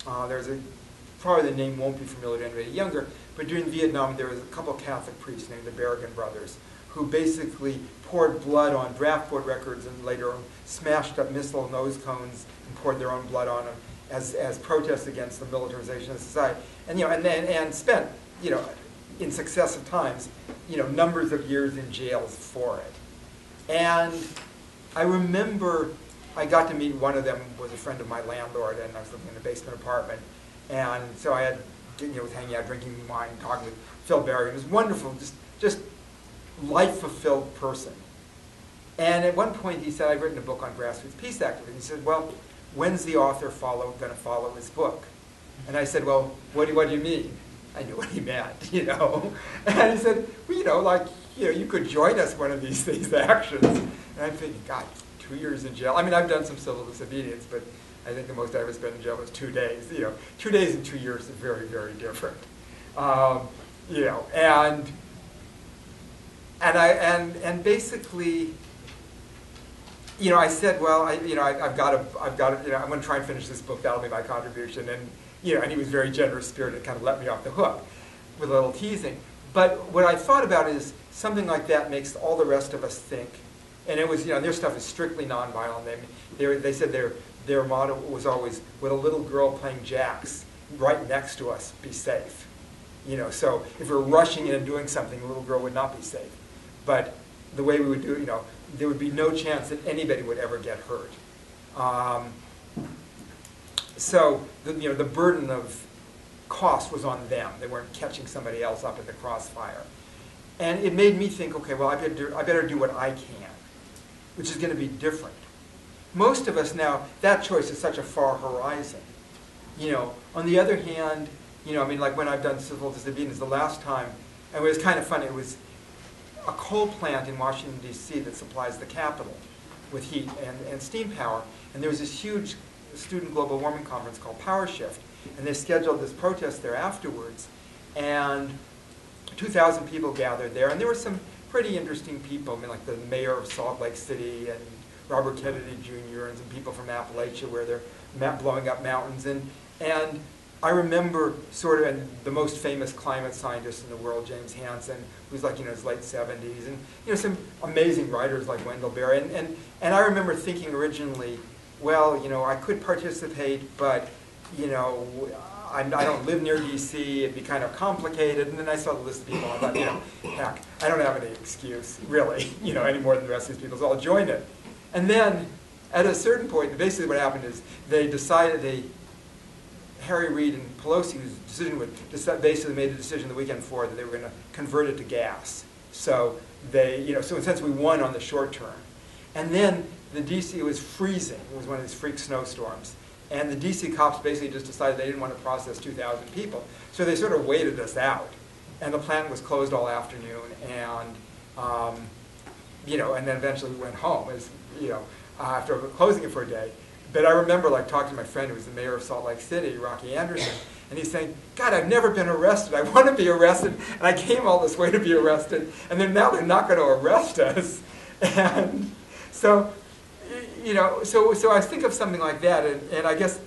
probably the name won't be familiar to anybody younger, but during Vietnam there was a couple of Catholic priests named the Berrigan brothers who basically poured blood on draft board records and later smashed up missile nose cones and poured their own blood on them as protests against the militarization of society. And spent, in successive times, numbers of years in jails for it. And I remember I got to meet one of them, was a friend of my landlord, and I was living in a basement apartment. And so I had, was hanging out, drinking wine, talking with Phil Berrigan. It was wonderful, just life-fulfilled person. And at one point he said, I've written a book on grassroots peace activism. He said, well, when's the author going to follow his book? And I said, well, what do you mean? I knew what he meant, And he said, well, you could join us one of these actions. And I'm thinking, God, 2 years in jail. I mean, I've done some civil disobedience, but I think the most I ever spent in jail was 2 days. 2 days and 2 years is very, very different. And basically, I said, well, I've got to, I'm going to try and finish this book. That'll be my contribution. And and he was very generous spirited, kind of let me off the hook with a little teasing. But what I thought about is something like that makes all the rest of us think. And it was, their stuff is strictly nonviolent. They said their motto was always, with a little girl playing jacks right next to us, be safe. So if we're rushing in and doing something, the little girl would not be safe. But the way we would do it, there would be no chance that anybody would ever get hurt. So the burden of cost was on them. They weren't catching somebody else up in the crossfire. And it made me think, okay, well, I better do what I can, which is going to be different. Most of us now, that choice is such a far horizon. On the other hand, like when I've done civil disobedience, the last time, and it was kind of funny, it was a coal plant in Washington, D.C. that supplies the Capitol with heat and steam power. And there was this huge student global warming conference called Power Shift. And they scheduled this protest there afterwards. And 2,000 people gathered there. And there were some pretty interesting people. Like the mayor of Salt Lake City and Robert Kennedy Jr. and some people from Appalachia where they're blowing up mountains. And I remember and the most famous climate scientist in the world, James Hansen, who's like in his late 70s, and some amazing writers like Wendell Berry. And I remember thinking originally, well, I could participate, but I don't live near DC, it'd be kind of complicated. And then I saw the list of people, I thought, heck, I don't have any excuse, really, any more than the rest of these people, so I'll join it. And then, at a certain point, basically what happened is Harry Reid and Pelosi, whose decision basically made a decision the weekend before that they were going to convert it to gas. So so in a sense we won on the short term. And then the DC, it was freezing. It was one of these freak snowstorms. And the DC cops basically just decided they didn't want to process 2,000 people. So they sort of waited us out. And the plant was closed all afternoon. And, and then eventually we went home, after closing it for a day. But I remember talking to my friend who was the mayor of Salt Lake City, Rocky Anderson, and he's saying, God, I've never been arrested. I want to be arrested, and I came all this way to be arrested, and then now they're not going to arrest us. And so I think of something like that, and I guess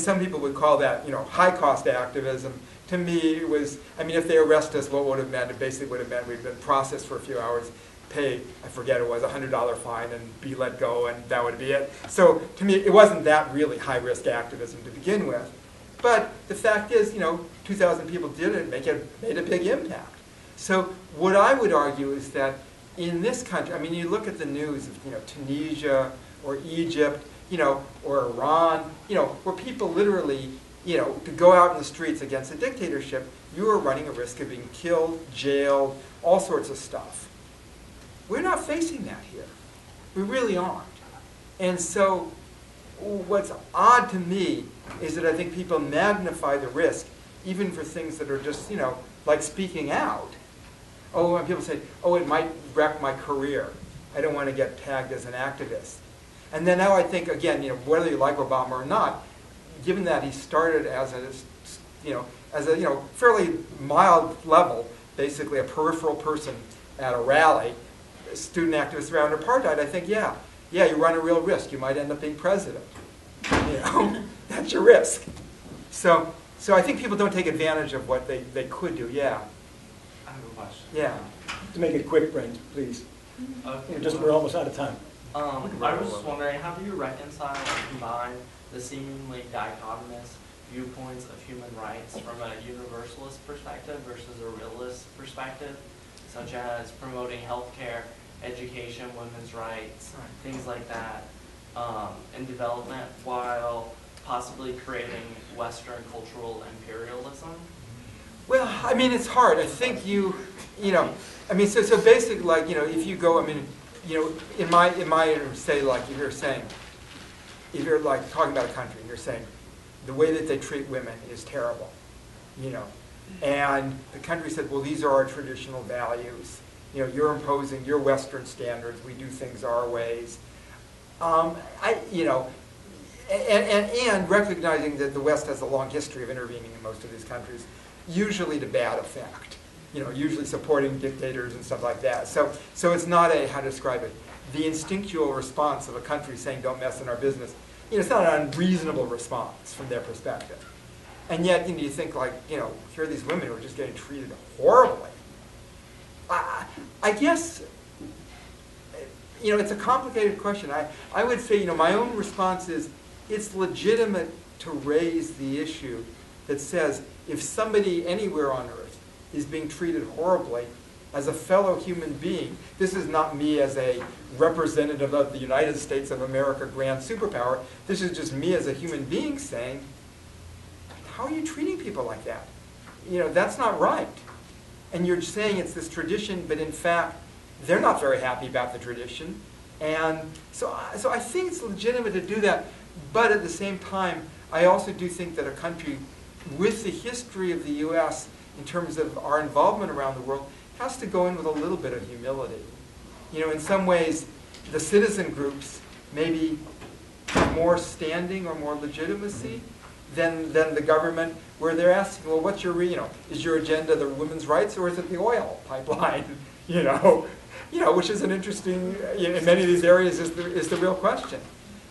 some people would call that, high-cost activism. To me, it was, if they arrest us, what would have meant? It basically would have meant we'd been processed for a few hours, pay, I forget it was, $100 fine and be let go, and that would be it. So to me, it wasn't that really high-risk activism to begin with. But the fact is, 2,000 people did it, made a big impact. So what I would argue is that in this country, you look at the news of, Tunisia or Egypt, or Iran, where people literally, to go out in the streets against a dictatorship, you are running a risk of being killed, jailed, all sorts of stuff. We're not facing that here. We really aren't. And so what's odd to me is that I think people magnify the risk, even for things that are just, like speaking out. Oh, when people say, oh, it might wreck my career. I don't want to get tagged as an activist. And then now I think, again, whether you like Obama or not, given that he started as a fairly mild level, basically a peripheral person at a rally, student activists around apartheid, I think, yeah, you run a real risk. You might end up being president. That's your risk. So I think people don't take advantage of what they could do. Yeah. I have a question. Yeah. To make it quick, Brent, please. Okay. We're almost out of time. I was just wondering, how do you reconcile and combine the seemingly dichotomous viewpoints of human rights from a universalist perspective versus a realist perspective, such as promoting healthcare, education, women's rights, things like that, in development, while possibly creating Western cultural imperialism? Well, it's hard. I think so basically, if you go, in my say, if you're talking about a country and you're saying the way that they treat women is terrible, and the country said, well, these are our traditional values. You're imposing your Western standards. We do things our ways. And recognizing that the West has a long history of intervening in most of these countries, usually to bad effect. Usually supporting dictators and stuff like that. So it's not how to describe it, the instinctual response of a country saying, don't mess in our business. It's not an unreasonable response from their perspective. And yet, you think here are these women who are just getting treated horribly. I guess, it's a complicated question. I would say, my own response is, it's legitimate to raise the issue that says, if somebody anywhere on earth is being treated horribly as a fellow human being, this is not me as a representative of the United States of America grand superpower, this is just me as a human being saying, how are you treating people like that? That's not right. And you're saying it's this tradition, but in fact, they're not very happy about the tradition. And so I think it's legitimate to do that, but at the same time, I also do think that a country with the history of the U.S. in terms of our involvement around the world has to go in with a little bit of humility. In some ways, the citizen groups maybe have more standing or more legitimacy than the government, where they're asking, well, what's your, is your agenda the women's rights or is it the oil pipeline? Which is an interesting, in many of these areas is the real question.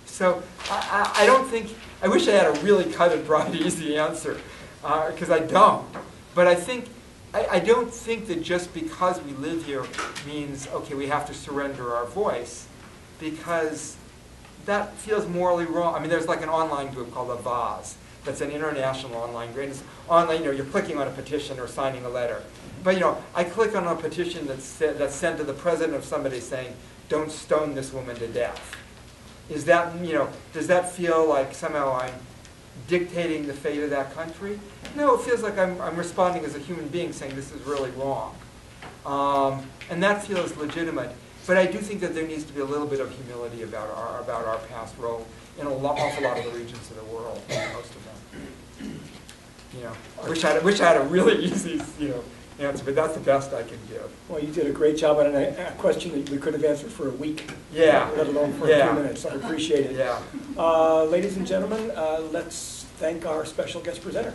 So I don't think, I wish I had a really cut and dried easy answer, because I don't. But I don't think that just because we live here means, okay, we have to surrender our voice, because that feels morally wrong. There's an online group called the Vaz that's an international online grant. It's online, you're clicking on a petition or signing a letter. But I click on a petition that's sent to the president of somebody saying, "Don't stone this woman to death." Is that, does that feel like somehow I'm dictating the fate of that country? No, it feels like I'm responding as a human being saying this is really wrong. And that feels legitimate. But I do think that there needs to be a little bit of humility about our past role in an awful lot of the regions of the world, most of them. I wish I had a really easy, answer, but that's the best I can give. Well, you did a great job on a question that we could have answered for a week. Yeah. Let alone for a few minutes. I appreciate it. Yeah. Ladies and gentlemen, let's thank our special guest presenter.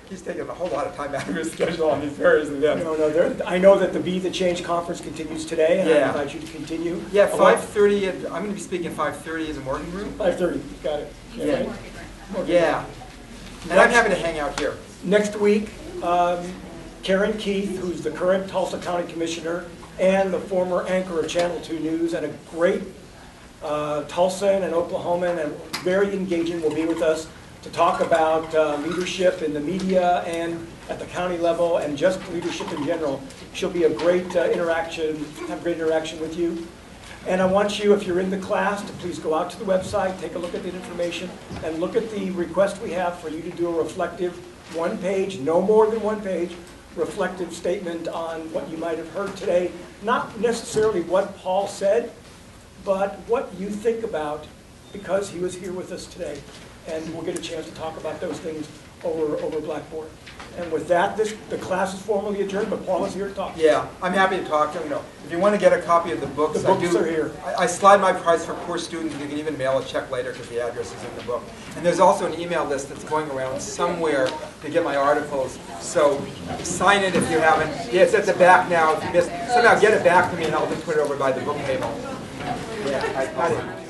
He's taking a whole lot of time out of his schedule on these various events. No, I know that the Be the Change conference continues today, and I invite you to continue. Yeah, 5:30. I'm going to be speaking at 5:30 in the morning room. 5:30, got it. Yeah. And I'm happy to hang out here. Next week, Karen Keith, who's the current Tulsa County Commissioner and the former anchor of Channel 2 News, and a great Tulsan and Oklahoman, and very engaging, will be with us to talk about leadership in the media and at the county level, and just leadership in general. She'll be a great have great interaction with you. And I want you, if you're in the class, to please go out to the website, take a look at the information, and look at the request we have for you to do a reflective one-page, no more than one page, reflective statement on what you might have heard today. Not necessarily what Paul said, but what you think about because he was here with us today. And we'll get a chance to talk about those things over Blackboard. And with that, the class is formally adjourned, but Paul is here to talk. Yeah, I'm happy to talk. If you want to get a copy of the books, are here. I slide my price for poor students. You can even mail a check later because the address is in the book. And there's also an email list that's going around somewhere to get my articles. So sign it if you haven't. Yeah, it's at the back now. If you missed, somehow get it back to me, and I'll just put it over by the book table. Yeah, I got it.